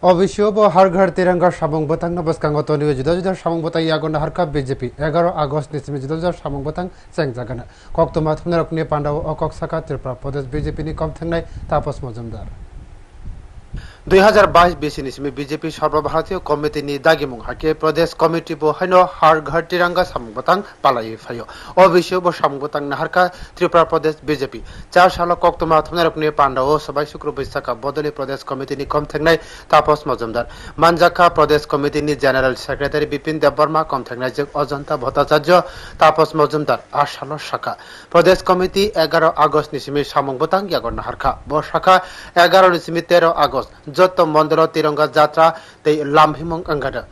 অবশ্য har ঘর Tiranga সামং বতাং নবস্কাঙ্গ তনিও জুদা জুদা সামং বতাং Yangon হারকা BJP 11 August নিসমি জুদা জুদা সামং বতাং চেংজাগানা কক্তমা থুমনারকনি পান্ডাও অকক সাকা ত্রিপুরা প্রদেশ BJP নি কম থাংনাই তাপস মজুমদার 2022 বেসি নিসমি বিজেপি সর্বভারতীয় কমিটি নি দাগিমুং হাকে প্রদেশ কমিটি বো হাইনো har ঘর তিরঙ্গা সামং বতাং পালাই ফাইও অবশ্য বো সামং বতাং নাহারকা ত্রিপুরা প্রদেশ বিজেপি 4 সাল কক্তমা থুমনারকনি পান্ডাও সবাই শুক্র বৈশাখা বদলি প্রদেশ কমিটি নি কম থাংনাই তাপস মজুমদার মানজাখা প্রদেশ কমিটি নি জেনারেল সেক্রেটারি বিপিন দেববর্মা কম থাংনাই যে অজন্তা ভট্টাচার্য তাপস মজুমদার 8 সাল শাখা প্রদেশ কমিটি 11 আগস্ট নিসমি সামং বতাং ইয়াগন নাহারকা বো শাখা 11 নিসমি 13 আগস্ট যত মন্ডল তিরঙ্গা যাত্রা তে লামহিমং আঙ্গাদা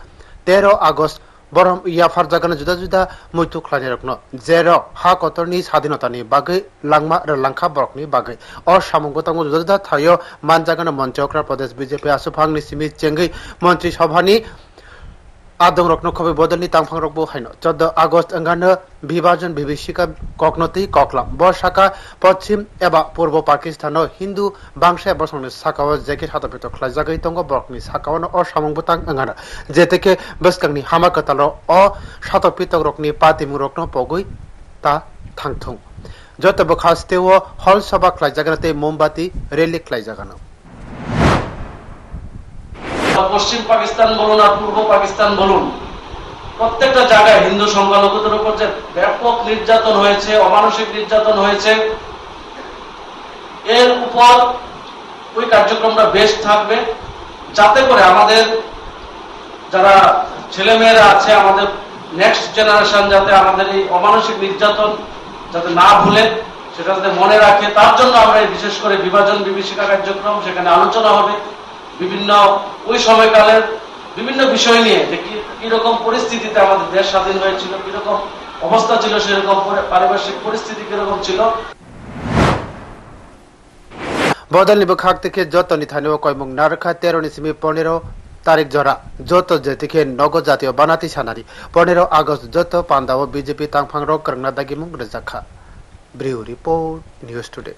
13 আগস্ট বরম ইয়াফার জাগানা জুদা জুদা মৈতু খ্লানি রকন জের হা কতরনি স্বাধীনতানি বাগৈ লাংমা আর লাংখা বরকনি বাগৈ অ সামংগতাং জুদা জুদা থাইও মান জাগানা মন্ত্রকরা প্রদেশ বিজেপি আসুফাংনি সিমি চেঙ্গৈ মন্ত্রী সভানি আদং রকন খবে বদলনি তাংফাং রকবো হাইনো 14 আগস্ট আঙ্গানো বিভাজন বিভীষিকা ককনতি ককলাম বর্ষাকা পশ্চিম এবা পূর্ব পাকিস্তান হিন্দু বাংশা বসংনি সাকাও জেকে হাতপিত খ্লাইজাগৈ তঙ্গ বরকনি সাকাওনো অ সামংবতাং আঙ্গানা যে থেকে বসকাংনি হামাকতাল অ সাতপিত রকনি পাতিমু রকন পগৈ তা থাংথং যত বখাস্তেও হল সভা খ্লাইজাগাতে মোমবাতি রেলি খ্লাইজাগানো পশ্চিম পাকিস্তান বলুন আর পূর্ব পাকিস্তান বলুন প্রত্যেকটা জায়গায় হিন্দু সংখ্যালঘুদের উপর যে ব্যাপক নির্যাতন হয়েছে অমানসিক নির্যাতন হয়েছে এর উপর ওই কার্যক্রমটা বেশ থাকবে যাতে করে আমাদের যারা ছেলেমেয়েরা আছে আমাদের নেক্সট জেনারেশন যাতে আমাদের এই অমানসিক নির্যাতন যাতে না ভুলে সেটা যাতে মনে রাখে তার জন্য আমরা বিশেষ করে বিভাজন বিভীষিকা কার্যক্রম সেখানে আলোচনা হবে বিভিন্ন ওই সময়কালের বিভিন্ন বিষয় নিয়ে যে কিরকম পরিস্থিতিতে আমাদের দেশ স্বাধীন হয়েছিল কিরকম অবস্থা ছিল সেরকম পারিপার্শ্বিক পরিস্থিতি কিরকম ছিল বদল নিবখাক থেকে যত নিথানিও কয়মুং নারখা 13 নিসিমি 15 তারিখ জরা যত যে থেকে নগ জাতীয় বানাতি সানারি 15 আগস্ট যত পান্দাও বিজেপি তাংফাং রক করংনা দাগিমুং রেজাখা ব্রিউ রিপোর্ট নিউজ টুডে